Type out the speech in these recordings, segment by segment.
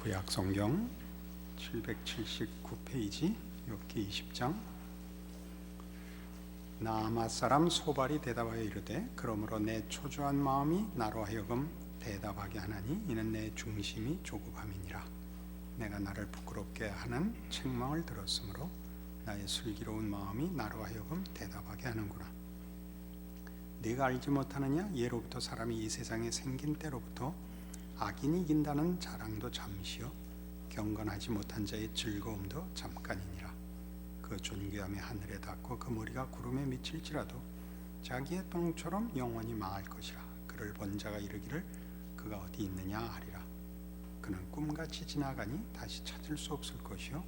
구약 성경 779페이지 욥기 20장. 나아맛 사람 소발이 대답하여 이르되 그러므로 내 초조한 마음이 나로 하여금 대답하게 하나니 이는 내 중심이 조급함이니라. 내가 나를 부끄럽게 하는 책망을 들었으므로 나의 슬기로운 마음이 나로 하여금 대답하게 하는구나. 네가 알지 못하느냐? 예로부터 사람이 이 세상에 생긴 때로부터 악인이 이긴다는 자랑도 잠시요 경건하지 못한 자의 즐거움도 잠깐이니라. 그 존귀함이 하늘에 닿고 그 머리가 구름에 미칠지라도 자기의 똥처럼 영원히 망할 것이라. 그를 본 자가 이르기를 그가 어디 있느냐 하리라. 그는 꿈같이 지나가니 다시 찾을 수 없을 것이요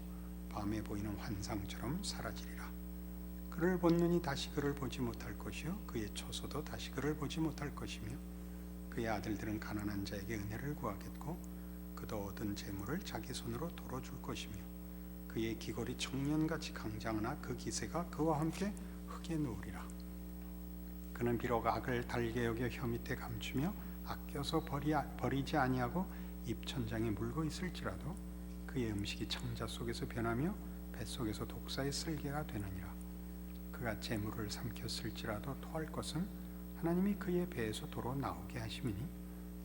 밤에 보이는 환상처럼 사라지리라. 그를 본 눈이 다시 그를 보지 못할 것이요 그의 처소도 다시 그를 보지 못할 것이며 그의 아들들은 가난한 자에게 은혜를 구하겠고 그도 얻은 재물을 자기 손으로 도로 줄 것이며 그의 기골이 청년같이 강장하나 그 기세가 그와 함께 흙에 누우리라. 그는 비록 악을 달게 여겨 혀 밑에 감추며 아껴서 버리지 아니하고 입천장에 물고 있을지라도 그의 음식이 창자 속에서 변하며 뱃속에서 독사의 쓸개가 되느니라. 그가 재물을 삼켰을지라도 토할 것은 하나님이 그의 배에서 도로 나오게 하심이니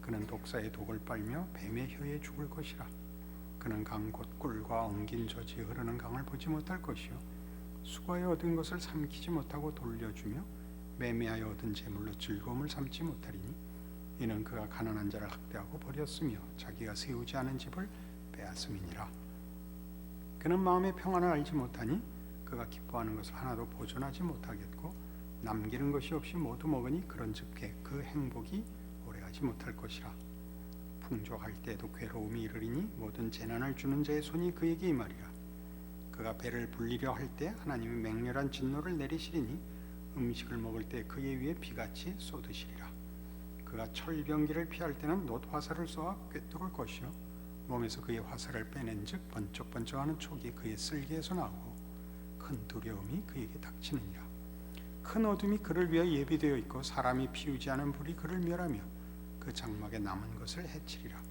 그는 독사의 독을 빨며 뱀의 혀에 죽을 것이라. 그는 강 곧 꿀과 엉긴 젖이 흐르는 강을 보지 못할 것이요 수고하여 얻은 것을 삼키지 못하고 돌려주며 매매하여 얻은 재물로 즐거움을 삼지 못하리니 이는 그가 가난한 자를 학대하고 버렸으며 자기가 세우지 않은 집을 빼앗음이니라. 그는 마음의 평안을 알지 못하니 그가 기뻐하는 것을 하나도 보존하지 못하겠고 남기는 것이 없이 모두 먹으니 그런즉 그 행복이 오래가지 못할 것이라. 풍족할 때에도 괴로움이 이르리니 모든 재난을 주는 자의 손이 그에게 임하리라. 그가 배를 불리려 할 때 하나님이 맹렬한 진노를 내리시리니 음식을 먹을 때 그의 위에 비같이 쏟으시리라. 그가 철병기를 피할 때는 놋 화살을 쏘아 꿰뚫을 것이요 몸에서 그의 화살을 빼낸즉 번쩍번쩍하는 촉이 그의 쓸개에서 나오고 큰 두려움이 그에게 닥치느니라. 큰 어둠이 그를 위하여 예비되어 있고 사람이 피우지 않은 불이 그를 멸하며 그 장막에 남은 것을 해치리라.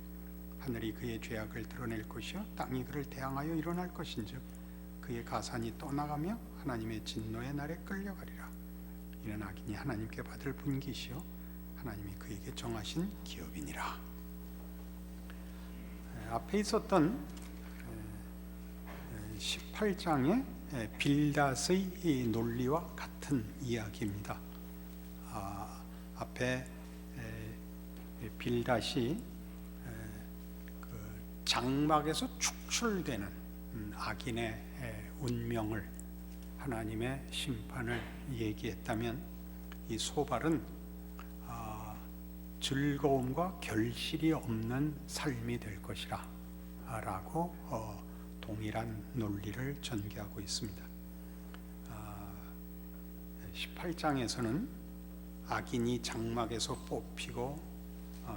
하늘이 그의 죄악을 드러낼 것이요 땅이 그를 대항하여 일어날 것인즉 그의 가산이 떠나가며 하나님의 진노의 날에 끌려가리라. 이는 악인이 하나님께 받을 분깃이요 하나님이 그에게 정하신 기업이니라. 앞에 있었던 18장의 빌닷의 논리와 같은 이야기입니다. 앞에 빌닷이 그 장막에서 축출되는 악인의 운명을 하나님의 심판을 얘기했다면 이 소발은 즐거움과 결실이 없는 삶이 될 것이라 라고 동일한 논리를 전개하고 있습니다. 18장에서는 악인이 장막에서 뽑히고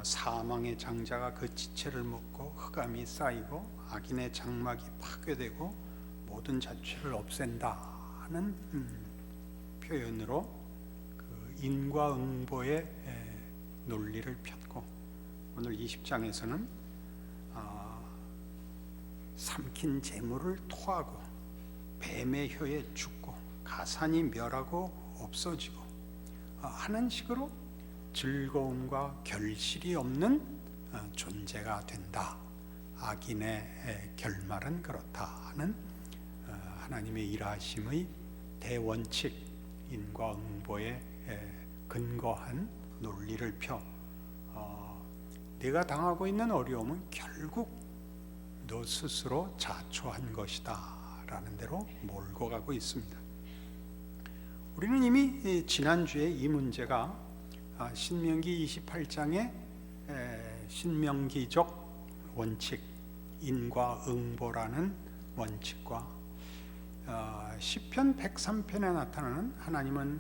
사망의 장자가 그 지체를 먹고 흑암이 쌓이고 악인의 장막이 파괴되고 모든 자취를 없앤다는 표현으로 그 인과응보의 논리를 폈고 오늘 20장에서는 삼킨 재물을 토하고 뱀의 혀에 죽고 가산이 멸하고 없어지고 하는 식으로 즐거움과 결실이 없는 존재가 된다. 악인의 결말은 그렇다 하는 하나님의 일하심의 대원칙 인과응보에 근거한 논리를 펴 내가 당하고 있는 어려움은 결국 너 스스로 자초한 것이다 라는 대로 몰고 가고 있습니다. 우리는 이미 지난주에 이 문제가 신명기 28장의 신명기적 원칙 인과응보라는 원칙과 시편 103편에 나타나는 하나님은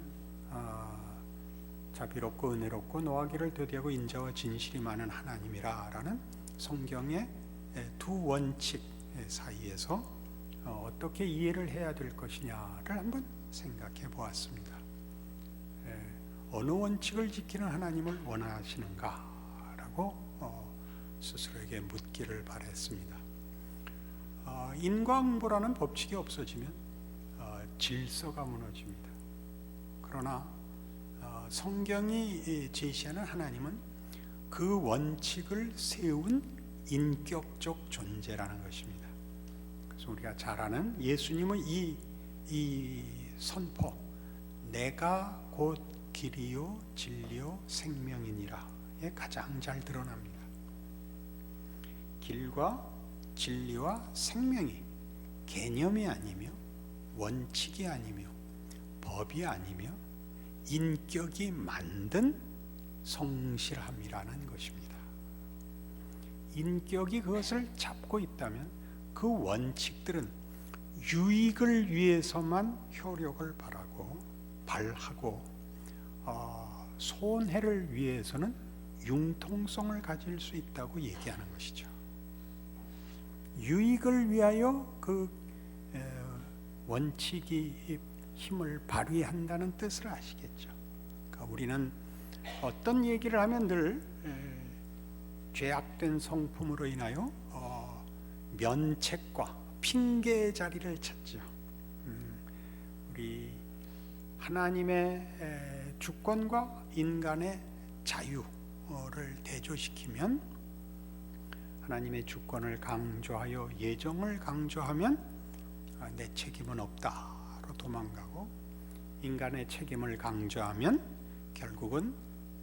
자비롭고 은혜롭고 노하기를 더디하고 인자와 진실이 많은 하나님이라 라는 성경의 두 원칙 사이에서 어떻게 이해를 해야 될 것이냐를 한번 생각해 보았습니다. 어느 원칙을 지키는 하나님을 원하시는가 라고 스스로에게 묻기를 바랬습니다. 인과응보라는 법칙이 없어지면 질서가 무너집니다. 그러나 성경이 제시하는 하나님은 그 원칙을 세운 인격적 존재라는 것입니다. 그래서 우리가 잘 아는 예수님의 이 선포, 내가 곧 길이요 진리요 생명이니라에 가장 잘 드러납니다. 길과 진리와 생명이 개념이 아니며 원칙이 아니며 법이 아니며 인격이 만든 성실함이라는 것입니다. 인격이 그것을 잡고 있다면 그 원칙들은 유익을 위해서만 효력을 발하고 손해를 위해서는 융통성을 가질 수 있다고 얘기하는 것이죠. 유익을 위하여 그 원칙이 힘을 발휘한다는 뜻을 아시겠죠. 그러니까 우리는 어떤 얘기를 하면 늘 죄악된 성품으로 인하여 면책과 핑계의 자리를 찾죠. 우리 하나님의 주권과 인간의 자유를 대조시키면 하나님의 주권을 강조하여 예정을 강조하면 내 책임은 없다로 도망가고, 인간의 책임을 강조하면 결국은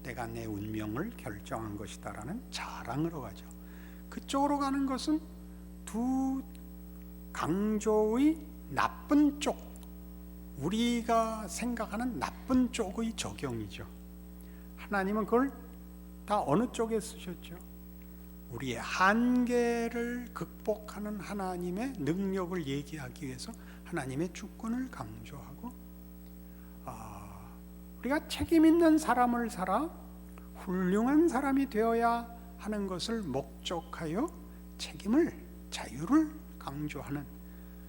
내가 내 운명을 결정한 것이다라는 자랑으로 가죠. 그쪽으로 가는 것은 두 강조의 나쁜 쪽, 우리가 생각하는 나쁜 쪽의 적용이죠. 하나님은 그걸 다 어느 쪽에 쓰셨죠? 우리의 한계를 극복하는 하나님의 능력을 얘기하기 위해서 하나님의 주권을 강조하고, 우리가 책임 있는 삶을 살아 훌륭한 사람이 되어야 하는 것을 목적하여 책임을, 자유를 강조하는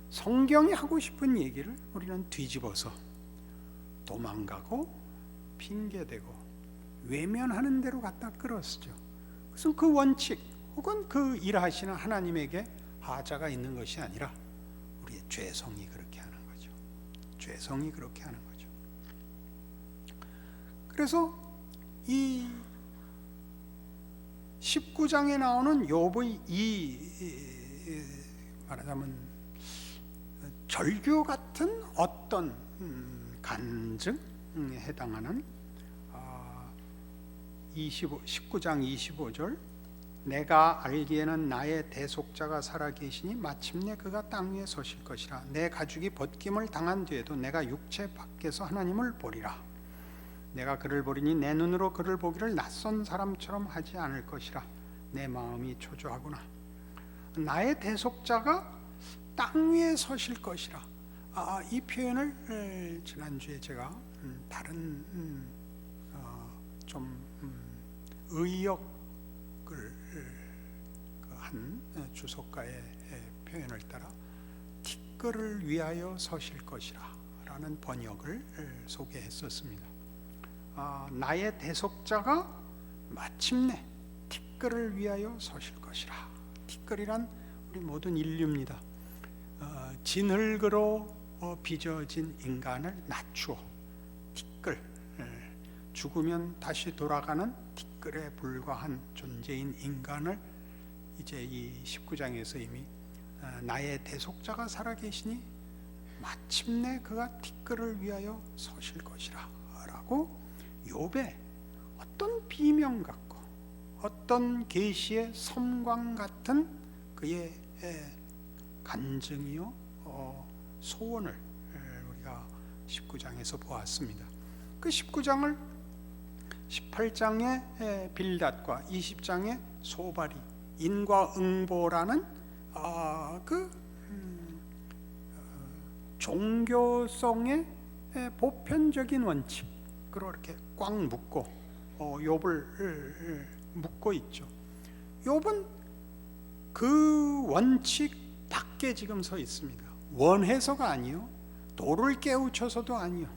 성경이 하고 싶은 얘기를 우리는 뒤집어서 도망가고 핑계대고 외면하는 대로 갖다 끌어쓰죠. 그래서 그 원칙 혹은 그 일하시는 하나님에게 하자가 있는 것이 아니라 우리의 죄성이 그렇게 하는 거죠. 죄성이 그렇게 하는 거죠. 그래서 이 19장에 나오는 욥의 이 말하자면 절규 같은 어떤 간증에 해당하는 19장 25절, 내가 알기에는 나의 대속자가 살아계시니 마침내 그가 땅 위에 서실 것이라. 내 가죽이 벗김을 당한 뒤에도 내가 육체 밖에서 하나님을 보리라. 내가 그를 보리니 내 눈으로 그를 보기를 낯선 사람처럼 하지 않을 것이라. 내 마음이 초조하구나. 나의 대속자가 땅 위에 서실 것이라. 이 표현을 지난주에 제가 다른 좀 의역을 한 주석가의 표현을 따라 티끌을 위하여 서실 것이라 라는 번역을 소개했었습니다. 나의 대속자가 마침내 티끌을 위하여 서실 것이라. 티끌이란 우리 모든 인류입니다. 진흙으로 빚어진 인간을 낮추어 티끌, 죽으면 다시 돌아가는 티끌에 불과한 존재인 인간을 이제 이 19장에서 이미 나의 대속자가 살아계시니 마침내 그가 티끌을 위하여 서실 것이라 라고 욥의 어떤 비명 같고 어떤 계시의 섬광 같은 그의 간증이요 소원을 우리가 19장에서 보았습니다. 그 19장을 18장의 빌닷과 20장의 소발이 인과응보라는 그 종교성의 보편적인 원칙으로 이렇게 꽉 묶고 욥을 묶고 있죠. 욥은 그 원칙 밖에 지금 서 있습니다. 원해서가 아니요, 도를 깨우쳐서도 아니요.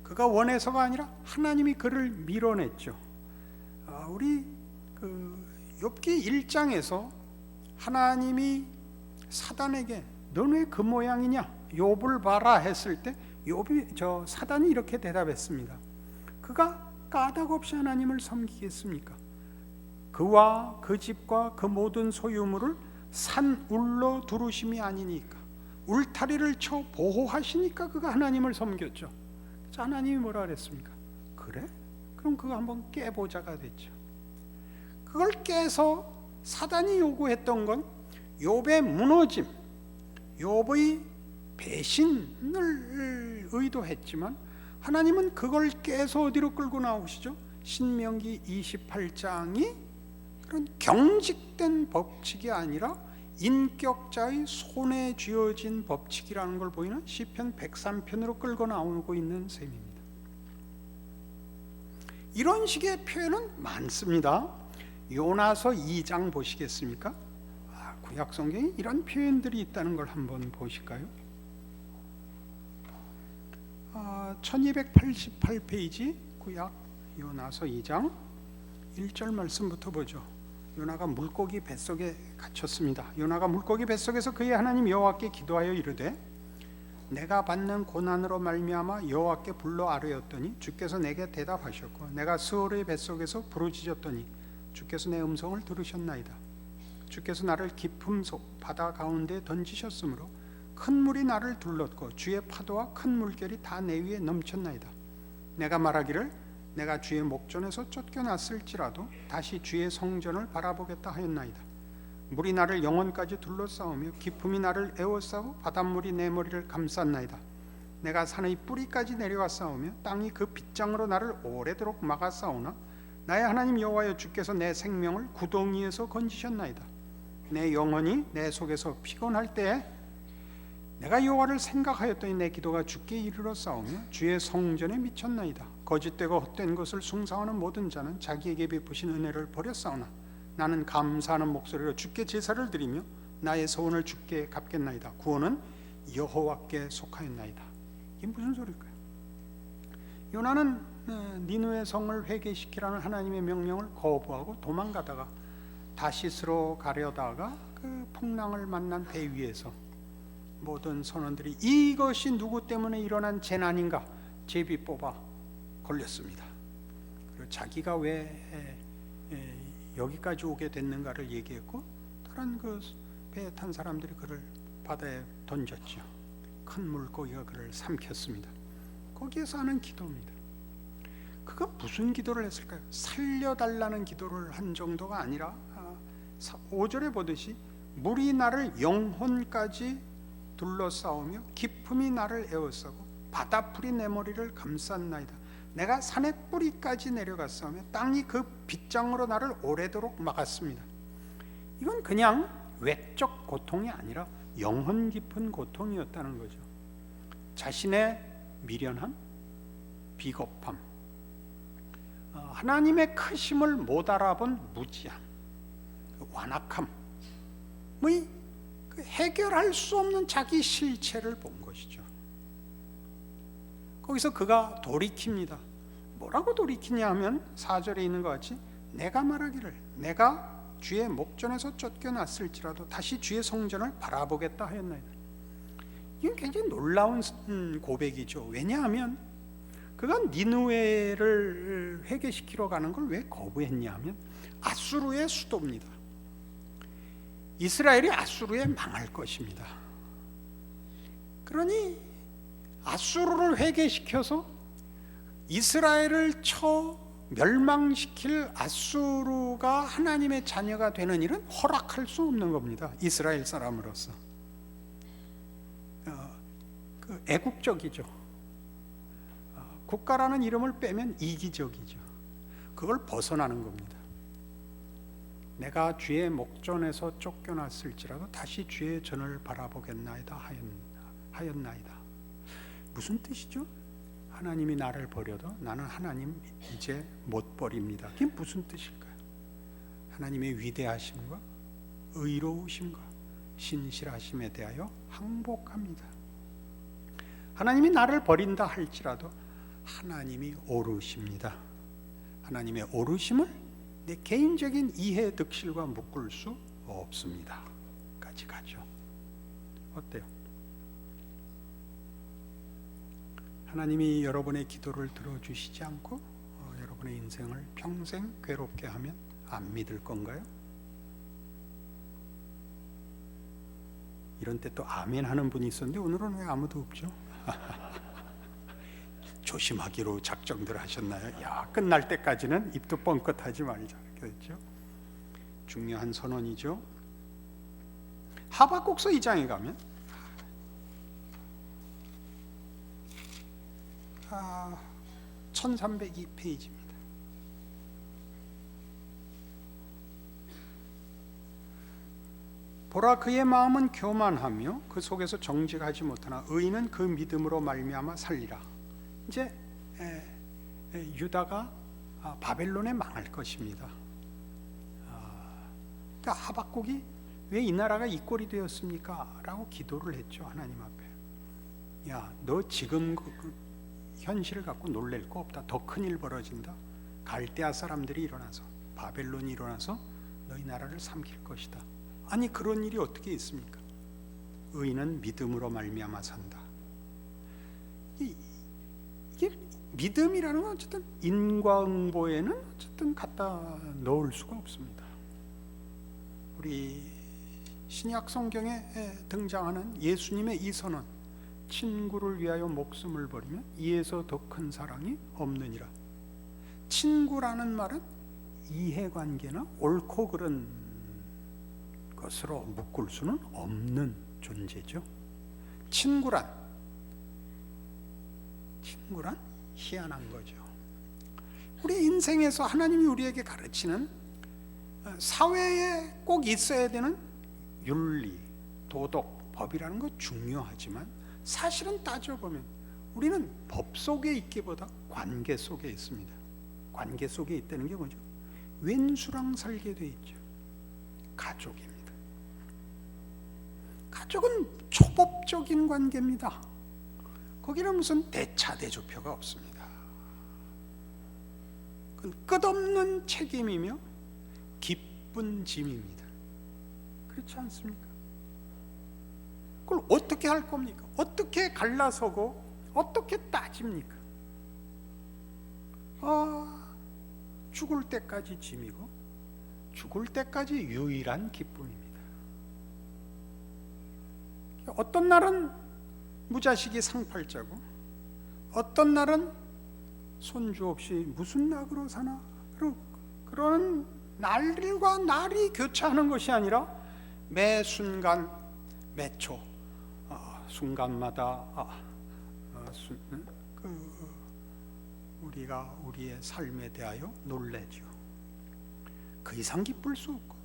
그가 원해서가 아니라 하나님이 그를 밀어냈죠. 우리 그 욥기 1장에서 하나님이 사단에게 너는 왜 그 모양이냐? 욥을 봐라 했을 때 사단이 이렇게 대답했습니다. 그가 까닭없이 하나님을 섬기겠습니까? 그와 그 집과 그 모든 소유물을 산 울로 두르심이 아니니까, 울타리를 쳐 보호하시니까 그가 하나님을 섬겼죠. 그래서 하나님이 뭐라 그랬습니까? 그래? 그럼 그거 한번 깨보자가 됐죠. 그걸 깨서 사단이 요구했던 건 욥의 무너짐, 욥의 배신을 의도했지만 하나님은 그걸 깨서 어디로 끌고 나오시죠? 신명기 28장이 그런 경직된 법칙이 아니라 인격자의 손에 쥐어진 법칙이라는 걸 보이는 시편 103편으로 끌고 나오고 있는 셈입니다. 이런 식의 표현은 많습니다. 요나서 2장 보시겠습니까? 구약 성경에 이런 표현들이 있다는 걸 한번 보실까요? 1288페이지 구약 요나서 2장 1절 말씀부터 보죠. 요나가 물고기 뱃속에 갇혔습니다. 요나가 물고기 뱃속에서 그의 하나님 여호와께 기도하여 이르되 내가 받는 고난으로 말미암아 여호와께 불러 아뢰었더니 주께서 내게 대답하셨고 내가 스올의 뱃속에서 부르짖었더니 주께서 내 음성을 들으셨나이다. 주께서 나를 깊음 속 바다 가운데 던지셨으므로 큰 물이 나를 둘렀고 주의 파도와 큰 물결이 다 내 위에 넘쳤나이다. 내가 말하기를 내가 주의 목전에서 쫓겨났을지라도 다시 주의 성전을 바라보겠다 하였나이다. 물이 나를 영원까지 둘러싸우며 깊음이 나를 에워싸고 바닷물이 내 머리를 감쌌나이다. 내가 산의 뿌리까지 내려왔사오며 땅이 그 빗장으로 나를 오래도록 막았사오나 나의 하나님 여호와여 주께서 내 생명을 구덩이에서 건지셨나이다. 내 영혼이 내 속에서 피곤할 때에 내가 여호와를 생각하였더니 내 기도가 주께 이르러 싸우며 주의 성전에 미쳤나이다. 거짓되고 헛된 것을 숭상하는 모든 자는 자기에게 베푸신 은혜를 버렸사오나 나는 감사하는 목소리로 주께 제사를 드리며 나의 소원을 주께 갚겠나이다. 구원은 여호와께 속하였나이다. 이게 무슨 소리일까요? 요나는 니느웨 성을 회개시키라는 하나님의 명령을 거부하고 도망가다가 다시스로 가려다가 그 풍랑을 만난 배 위에서 모든 선원들이 이것이 누구 때문에 일어난 재난인가 제비 뽑아 걸렸습니다. 그리고 자기가 왜 여기까지 오게 됐는가를 얘기했고 다른 그 배에 탄 사람들이 그를 바다에 던졌죠. 큰 물고기가 그를 삼켰습니다. 거기에서 하는 기도입니다. 그가 무슨 기도를 했을까요? 살려달라는 기도를 한 정도가 아니라 5절에 보듯이 물이 나를 영혼까지 둘러싸우며 깊음이 나를 에워싸고 바닷불이 내 머리를 감쌌나이다. 내가 산의 뿌리까지 내려갔사오며 땅이 그 빗장으로 나를 오래도록 막았습니다. 이건 그냥 외적 고통이 아니라 영혼 깊은 고통이었다는 거죠. 자신의 미련함, 비겁함, 하나님의 크심을 못 알아본 무지함, 완악함, 해결할 수 없는 자기 실체를 본 것이죠. 거기서 그가 돌이킵니다. 뭐라고 돌이키냐 하면 4절에 있는 것 같이 내가 말하기를 내가 주의 목전에서 쫓겨났을지라도 다시 주의 성전을 바라보겠다 하였나이다. 이건 굉장히 놀라운 고백이죠. 왜냐하면 그가 니느웨를 회개시키러 가는 걸 왜 거부했냐 하면 아수르의 수도입니다. 이스라엘이 아수르에 망할 것입니다. 그러니 아수르를 회개시켜서 이스라엘을 쳐 멸망시킬 아수르가 하나님의 자녀가 되는 일은 허락할 수 없는 겁니다. 이스라엘 사람으로서 애국적이죠. 국가라는 이름을 빼면 이기적이죠. 그걸 벗어나는 겁니다. 내가 주의 목전에서 쫓겨났을지라도 다시 주의 전을 바라보겠나이다 하였나이다. 무슨 뜻이죠? 하나님이 나를 버려도 나는 하나님 이제 못 버립니다. 그게 무슨 뜻일까요? 하나님의 위대하심과 의로우심과 신실하심에 대하여 항복합니다. 하나님이 나를 버린다 할지라도 하나님이 오르십니다. 하나님의 오르심을 내 개인적인 이해 득실과 묶을 수 없습니다. 까지 가죠. 어때요? 하나님이 여러분의 기도를 들어주시지 않고 여러분의 인생을 평생 괴롭게 하면 안 믿을 건가요? 이런 때 또 아멘 하는 분이 있었는데 오늘은 왜 아무도 없죠? 조심하기로 작정들 하셨나요? 야, 끝날 때까지는 입도 뻥끗하지 말자 그랬죠. 중요한 선언이죠. 하박국서 2장에 가면 1302페이지입니다. 보라, 그의 마음은 교만하며 그 속에서 정직하지 못하나 의인은 그 믿음으로 말미암아 살리라. 이제 유다가 바벨론에 망할 것입니다. 그러니까 하박국이 왜 이 나라가 이 꼴이 되었습니까? 라고 기도를 했죠. 하나님 앞에. 야, 너 지금 그 현실을 갖고 놀랄 거 없다. 더 큰일 벌어진다. 갈대아 사람들이 일어나서, 바벨론이 일어나서 너희 나라를 삼킬 것이다. 아니, 그런 일이 어떻게 있습니까? 의인은 믿음으로 말미암아 산다. 이게 믿음이라는 건 어쨌든 인과응보에는 어쨌든 갖다 넣을 수가 없습니다. 우리 신약 성경에 등장하는 예수님의 이 선언, 친구를 위하여 목숨을 버리면 이에서 더 큰 사랑이 없느니라. 친구라는 말은 이해관계나 옳고 그른 것으로 묶을 수는 없는 존재죠. 친구란 희한한 거죠. 우리 인생에서 하나님이 우리에게 가르치는 사회에 꼭 있어야 되는 윤리, 도덕, 법이라는 거 중요하지만 사실은 따져보면 우리는 법 속에 있기보다 관계 속에 있습니다. 관계 속에 있다는 게 뭐죠? 왼수랑 살게 돼 있죠. 가족입니다. 가족은 초법적인 관계입니다. 거기는 무슨 대차대조표가 없습니다. 그건 끝없는 책임이며 기쁜 짐입니다. 그렇지 않습니까? 그걸 어떻게 할 겁니까? 어떻게 갈라서고 어떻게 따집니까? 죽을 때까지 짐이고 죽을 때까지 유일한 기쁨입니다. 어떤 날은 무자식이 상팔자고 어떤 날은 손주 없이 무슨 낙으로 사나, 그런 날과 날이 교차하는 것이 아니라 매 순간 매초 순간마다 우리가 우리의 삶에 대하여 놀래죠. 그 이상 기쁠 수 없고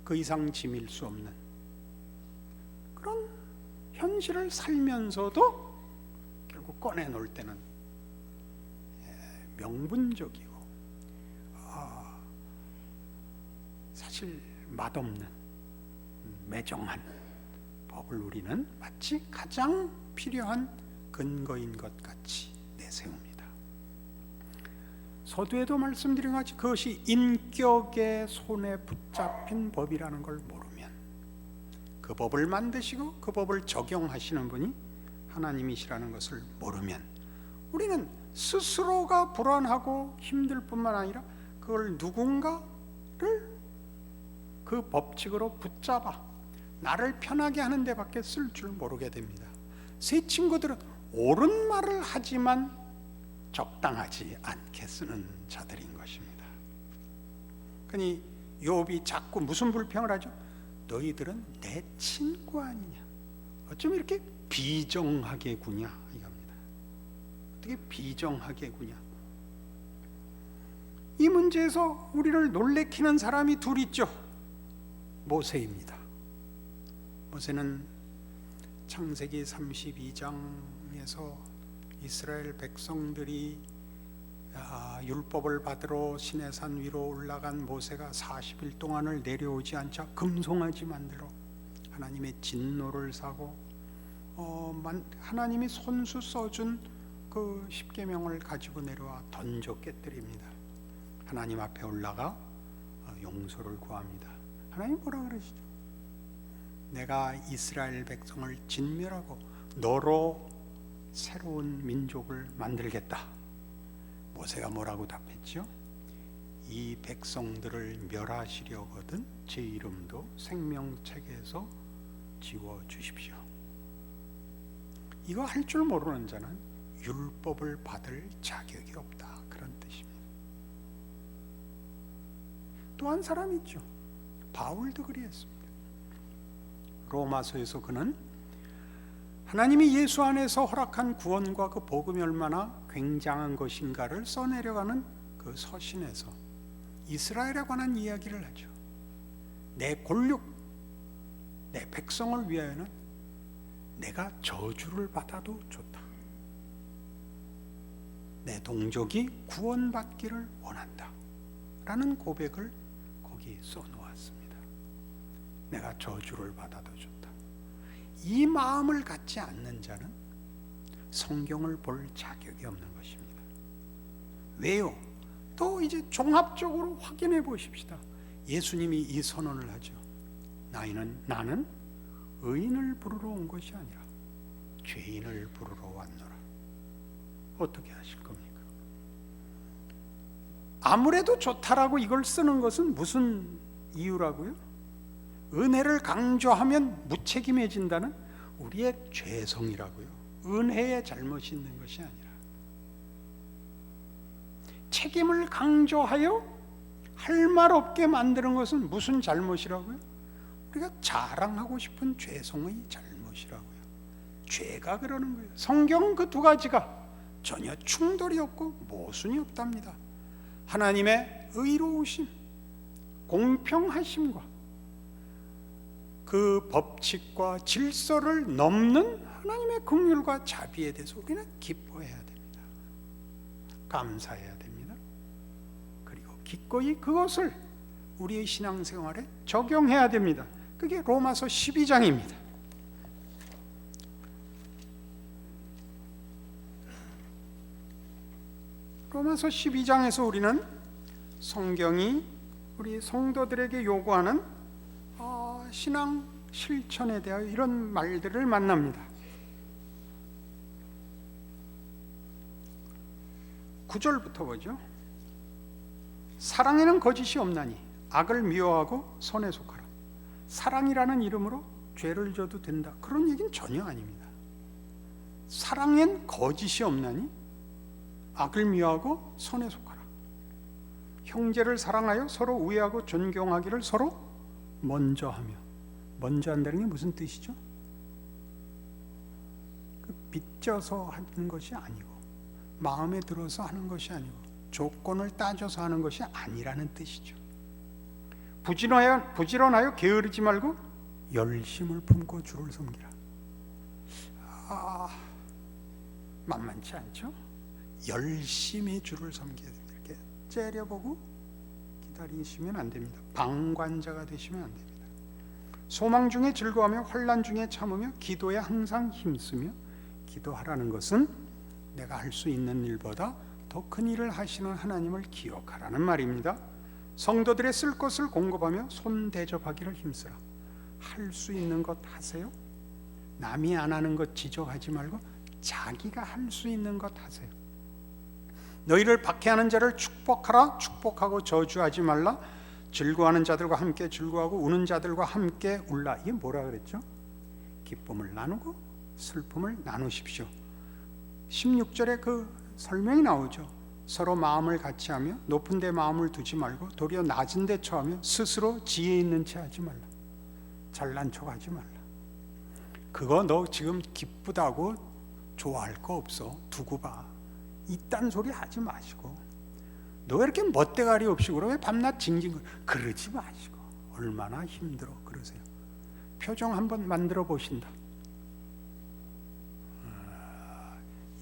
그 이상 짐일 수 없는 그런 현실을 살면서도 결국 꺼내놓을 때는 명분적이고 사실 맛없는 매정한 법을 우리는 마치 가장 필요한 근거인 것 같이 내세웁니다. 서두에도 말씀드린 같이 그것이 인격의 손에 붙잡힌 법이라는 걸 모르면, 그 법을 만드시고 그 법을 적용하시는 분이 하나님이시라는 것을 모르면 우리는 스스로가 불안하고 힘들 뿐만 아니라 그걸 누군가를 그 법칙으로 붙잡아 나를 편하게 하는 데 밖에 쓸 줄 모르게 됩니다. 새 친구들은 옳은 말을 하지만 적당하지 않게 쓰는 자들인 것입니다. 그러니 욥이 자꾸 무슨 불평을 하죠? 너희들은 내 친구 아니냐? 어쩜 이렇게 비정하게 구냐? 이겁니다. 어떻게 비정하게 구냐? 이 문제에서 우리를 놀래키는 사람이 둘 있죠. 모세입니다. 모세는 창세기 32장에서 이스라엘 백성들이 율법을 받으러 시내산 위로 올라간 모세가 40일 동안을 내려오지 않자 금송아지 만들어 하나님의 진노를 사고 하나님이 손수 써준 그 십계명을 가지고 내려와 던져 깨뜨립니다. 하나님 앞에 올라가 용서를 구합니다. 하나님 뭐라 그러시죠? 내가 이스라엘 백성을 진멸하고 너로 새로운 민족을 만들겠다. 모세가 뭐라고 답했죠? 이 백성들을 멸하시려거든 제 이름도 생명책에서 지워주십시오. 이거 할 줄 모르는 자는 율법을 받을 자격이 없다, 그런 뜻입니다. 또 한 사람이 있죠. 바울도 그리했습니다. 로마서에서 그는 하나님이 예수 안에서 허락한 구원과 그 복음이 얼마나 굉장한 것인가를 써내려가는 그 서신에서 이스라엘에 관한 이야기를 하죠. 내 골육, 내 백성을 위하여는 내가 저주를 받아도 좋다. 내 동족이 구원받기를 원한다 라는 고백을 거기 써놓았습니다. 내가 저주를 받아도 좋다. 이 마음을 갖지 않는 자는 성경을 볼 자격이 없는 것입니다. 왜요? 또 이제 종합적으로 확인해 보십시다. 예수님이 이 선언을 하죠. 나는 의인을 부르러 온 것이 아니라 죄인을 부르러 왔노라. 어떻게 하실 겁니까? 아무래도 좋다라고 이걸 쓰는 것은 무슨 이유라고요? 은혜를 강조하면 무책임해진다는 우리의 죄성이라고요. 은혜에 잘못이 있는 것이 아니라 책임을 강조하여 할 말 없게 만드는 것은 무슨 잘못이라고요? 우리가 자랑하고 싶은 죄성의 잘못이라고요. 죄가 그러는 거예요. 성경은 그 두 가지가 전혀 충돌이 없고 모순이 없답니다. 하나님의 의로우심, 공평하심과 그 법칙과 질서를 넘는 하나님의 긍휼과 자비에 대해서 우리는 기뻐해야 됩니다. 감사해야 됩니다. 그리고 기꺼이 그것을 우리의 신앙생활에 적용해야 됩니다. 그게 로마서 12장입니다. 로마서 12장에서 우리는 성경이 우리 성도들에게 요구하는 신앙 실천에 대하여 이런 말들을 만납니다. 9절부터 보죠. 사랑에는 거짓이 없나니 악을 미워하고 선에 속하라. 사랑이라는 이름으로 죄를 져도 된다, 그런 얘기는 전혀 아닙니다. 사랑엔 거짓이 없나니 악을 미워하고 선에 속하라. 형제를 사랑하여 서로 우애하고 존경하기를 서로 먼저 하며. 먼저 한다는 게 무슨 뜻이죠? 빚져서 하는 것이 아니고, 마음에 들어서 하는 것이 아니고, 조건을 따져서 하는 것이 아니라는 뜻이죠. 부지런하여 게으르지 말고 열심을 품고 주를 섬기라. 만만치 않죠? 열심히 주를 섬겨야 됩니다. 이렇게 째려보고 기다리시면 안 됩니다. 방관자가 되시면 안 됩니다. 소망 중에 즐거워하며 환난 중에 참으며 기도에 항상 힘쓰며. 기도하라는 것은 내가 할 수 있는 일보다 더 큰 일을 하시는 하나님을 기억하라는 말입니다. 성도들의 쓸 것을 공급하며 손 대접하기를 힘쓰라. 할 수 있는 것 하세요. 남이 안 하는 것 지적하지 말고 자기가 할 수 있는 것 하세요. 너희를 박해하는 자를 축복하라. 축복하고 저주하지 말라. 즐거워하는 자들과 함께 즐거워하고 우는 자들과 함께 울라. 이게 뭐라 그랬죠? 기쁨을 나누고 슬픔을 나누십시오. 16절에 그 설명이 나오죠. 서로 마음을 같이 하며 높은 데 마음을 두지 말고 도리어 낮은 데 처하며 스스로 지혜 있는 체 하지 말라. 잘난 척 하지 말라. 그거 너 지금 기쁘다고 좋아할 거 없어. 두고 봐. 이딴 소리 하지 마시고, 너 왜 이렇게 멋대가리 없이 그러? 왜 밤낮 징징 그러지 마시고. 얼마나 힘들어 그러세요. 표정 한번 만들어 보신다.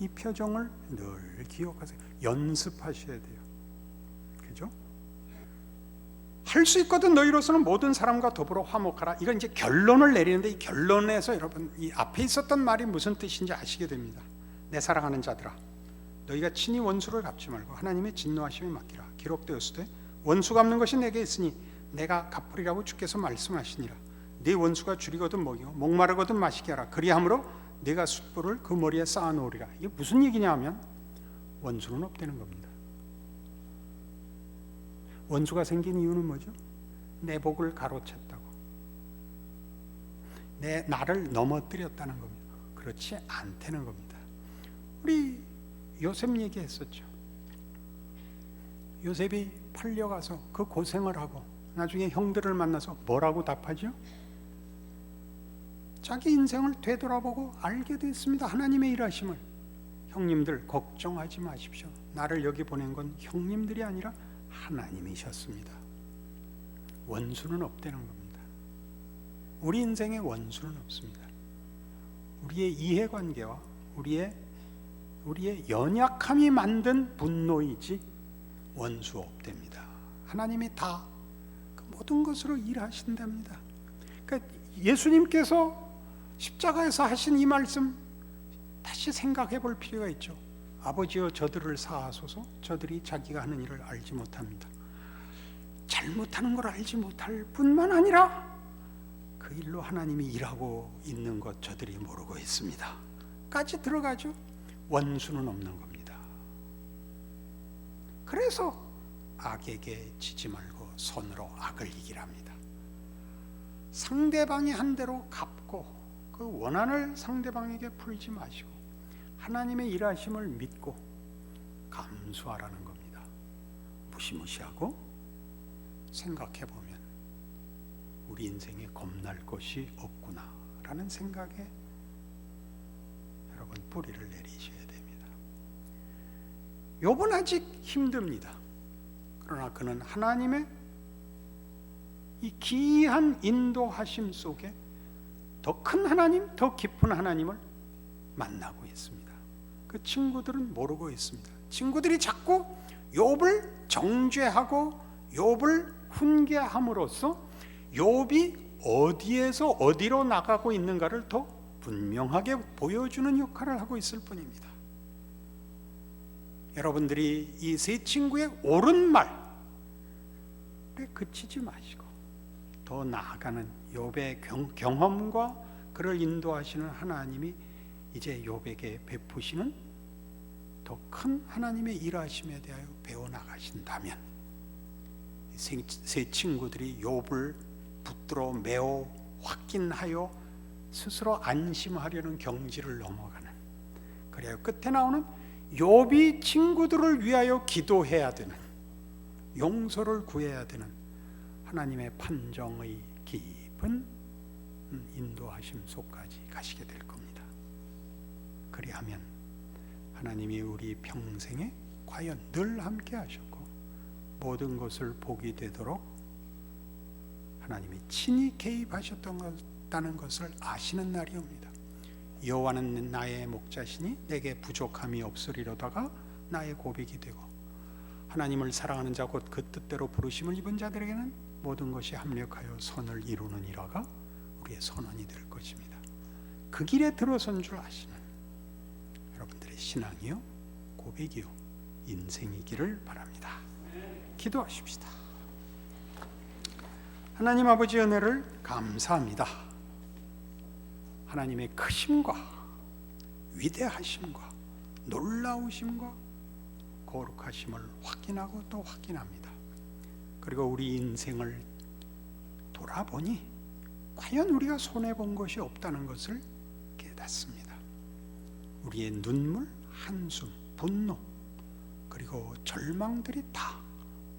이 표정을 늘 기억하세요. 연습하셔야 돼요. 그죠? 할 수 있거든 너희로서는 모든 사람과 더불어 화목하라. 이건 이제 결론을 내리는데, 이 결론에서 여러분 이 앞에 있었던 말이 무슨 뜻인지 아시게 됩니다. 내 사랑하는 자들아, 너희가 친히 원수를 갚지 말고 하나님의 진노하심에 맡기라. 기록되었으되 원수 갚는 것이 내게 있으니 내가 갚으리라고 주께서 말씀하시니라. 네 원수가 줄이거든 먹이고 목마르거든 마시게 하라. 그리함으로 내가 숯불을 그 머리에 쌓아놓으리라. 이게 무슨 얘기냐 하면 원수는 없다는 겁니다. 원수가 생긴 이유는 뭐죠? 내 복을 가로챘다고, 나를 넘어뜨렸다는 겁니다. 그렇지 않다는 겁니다. 우리 요셉 얘기했었죠. 요셉이 팔려가서 그 고생을 하고 나중에 형들을 만나서 뭐라고 답하죠? 자기 인생을 되돌아보고 알게 됐습니다. 하나님의 일하심을. 형님들 걱정하지 마십시오. 나를 여기 보낸 건 형님들이 아니라 하나님이셨습니다. 원수는 없다는 겁니다. 우리 인생에 원수는 없습니다. 우리의 이해관계와 우리의 연약함이 만든 분노이지 원수 없답니다. 하나님이 다 그 모든 것으로 일하신답니다. 그러니까 예수님께서 십자가에서 하신 이 말씀 다시 생각해 볼 필요가 있죠. 아버지여 저들을 사하소서, 저들이 자기가 하는 일을 알지 못합니다. 잘못하는 걸 알지 못할 뿐만 아니라 그 일로 하나님이 일하고 있는 것 저들이 모르고 있습니다 까지 들어가죠. 원수는 없는 겁니다. 그래서 악에게 지지 말고 손으로 악을 이기랍니다. 상대방이 한 대로 갚고 그 원한을 상대방에게 풀지 마시고 하나님의 일하심을 믿고 감수하라는 겁니다. 무시무시하고 생각해보면 우리 인생에 겁날 것이 없구나라는 생각에 여러분 뿌리를 내리셔야 됩니다. 욥은 아직 힘듭니다. 그러나 그는 하나님의 이 기이한 인도하심 속에 더 큰 하나님, 더 깊은 하나님을 만나고 있습니다. 그 친구들은 모르고 있습니다. 친구들이 자꾸 욥을 정죄하고 욥을 훈계함으로써 욥이 어디에서 어디로 나가고 있는가를 더 분명하게 보여주는 역할을 하고 있을 뿐입니다. 여러분들이 이 세 친구의 옳은 말에 그치지 마시고 더 나아가는 욥의 경험과 그를 인도하시는 하나님이 이제 욥에게 베푸시는 더 큰 하나님의 일하심에 대하여 배워나가신다면 세 친구들이 욥을 붙들어 매우 확인하여 스스로 안심하려는 경지를 넘어가는, 그래야 끝에 나오는 욥이 친구들을 위하여 기도해야 되는, 용서를 구해야 되는 하나님의 판정의 깊은 인도하심 속까지 가시게 될 겁니다. 그리하면 하나님이 우리 평생에 과연 늘 함께 하셨고 모든 것을 복이 되도록 하나님이 친히 개입하셨다는 것을 아시는 날이 옵니다. 여호와는 나의 목자시니 내게 부족함이 없으리로다가 나의 고백이 되고 하나님을 사랑하는 자 곧 그 뜻대로 부르심을 입은 자들에게는 모든 것이 합력하여 선을 이루느니라가 우리의 선언이 될 것입니다. 그 길에 들어선 줄 아시는 여러분들의 신앙이요, 고백이요, 인생이기를 바랍니다. 기도하십시다. 하나님 아버지 은혜를 감사합니다. 하나님의 크심과 위대하심과 놀라우심과 거룩하심을 확인하고 또 확인합니다. 그리고 우리 인생을 돌아보니 과연 우리가 손해본 것이 없다는 것을 깨닫습니다. 우리의 눈물, 한숨, 분노 그리고 절망들이 다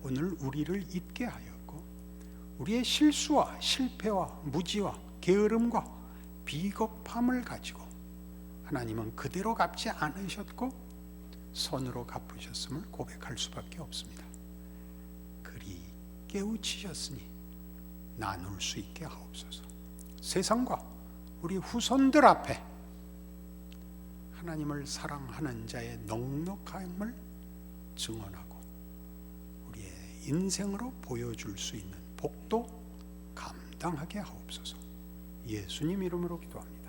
오늘 우리를 잊게 하였고 우리의 실수와 실패와 무지와 게으름과 비겁함을 가지고 하나님은 그대로 갚지 않으셨고 선으로 갚으셨음을 고백할 수밖에 없습니다. 그리 깨우치셨으니 나눌 수 있게 하옵소서. 세상과 우리 후손들 앞에 하나님을 사랑하는 자의 넉넉함을 증언하고 우리의 인생으로 보여줄 수 있는 복도 감당하게 하옵소서. 예수님 이름으로 기도합니다.